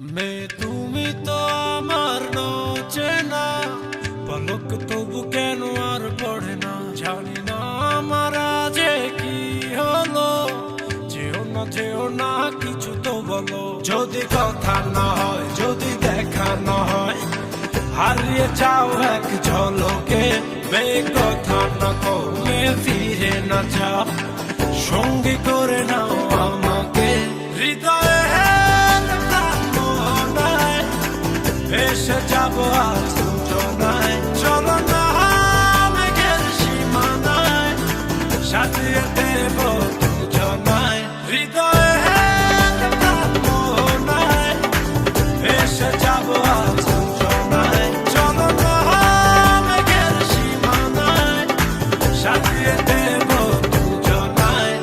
তুমি তো আমার চেনা পলক তবু কেন আর পড়ে না, জানি না আমার যে কি হলো। যেও না কিছু তো বলো, যদি কথা না হয়, যদি দেখা না হয়, হারিয়ে যাও এক ঝলকে। কথা না কমে ফিরে না যাও, সঙ্গী করে নাও আমাকে। হৃদয়ে এসে যাবো আজ দুজনায়, চলো না মেঘের সীমানায়, সাজিয়ে দেব দুজনায়। হৃদয়ে এসে যাবো আজ দুজনায়, চলো না মেঘের সীমানায়, সাজিয়ে দেব দুজনায়।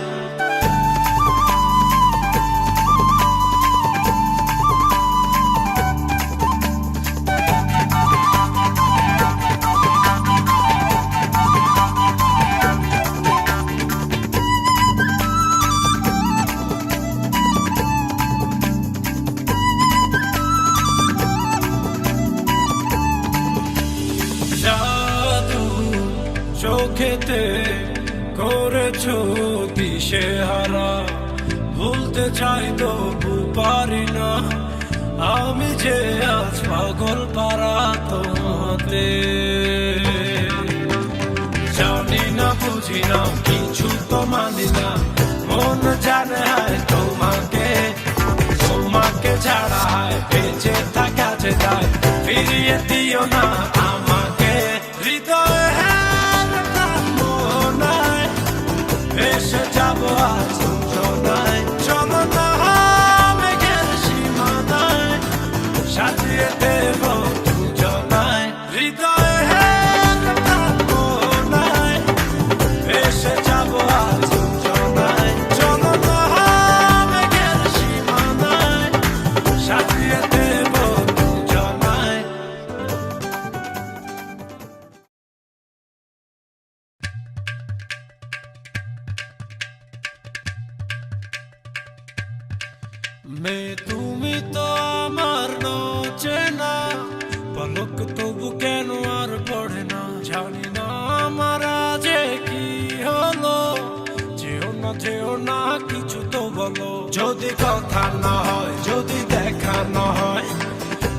জাদু চোখেতে করেছো দিশেহারা, ভুলতে চাই তবু পারি না, আমি যে আজ পাগল পারা তোমাতে। জানি না বুঝি না কিছু তো মানি না, মন জানে হয় তোমাকে, তোমাকে ছাড়া হয় বেঁচে থাকা যে যায়, ফিরিয়ে দিও না আমাকে। হৃদয়ে এসে যাবো আজ দুজনায়, চলো না মেঘের সীমানায়, সাজিয়ে দেব দুজনায়। হৃদয়ে এসে যাবো আজ দুজনায়, চলো না মেঘের সীমানায়, সাজিয়ে দেব দুজনায়। তুমি তো আমার চেনা পলক তবু কেন আর পড়ে না, জানি না আমার যে কি হলো। যেও না কিছু তো বলো, যদি কথা না হয়, যদি দেখা না হয়,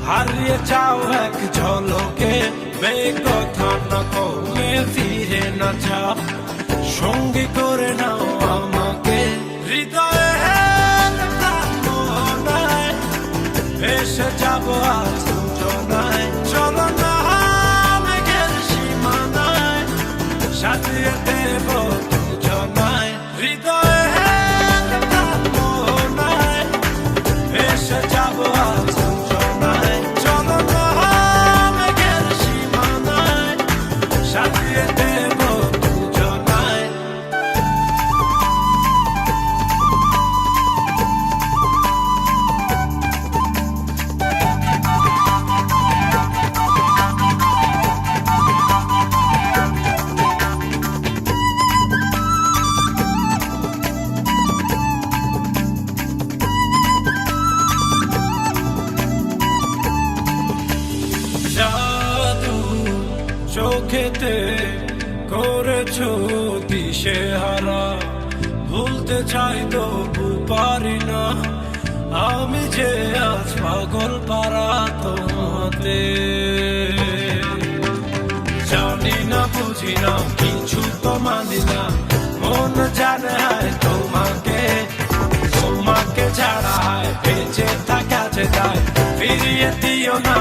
হারিয়ে যাও এক ঝলকে। কথা না কমে ফিরে না যাও, সঙ্গী করে নাও আমাকে। হৃদয়ে এসে যাবো আজ দুজনায়, চলো না মেঘের সীমানায়, সাজিয়ে দেব দুজনায়। হৃদয়ে এসে যাবো আজ দুজনায়, চলো না মেঘের সীমানায়, সাজিয়ে দেব দুজনায়। জাদু চোখেতে করেছো দিশেহারা, ভুলতে চাই তবু পারি না, আমি যে আজ পাগল পারা তোমাতে। জানি না বুঝি না কিছু তো মানি না, মন জানে হয় তোমাকে, তোমাকে ছাড়া হয় বেঁচে থাকা যে যায়, ফিরিয়ে দিও না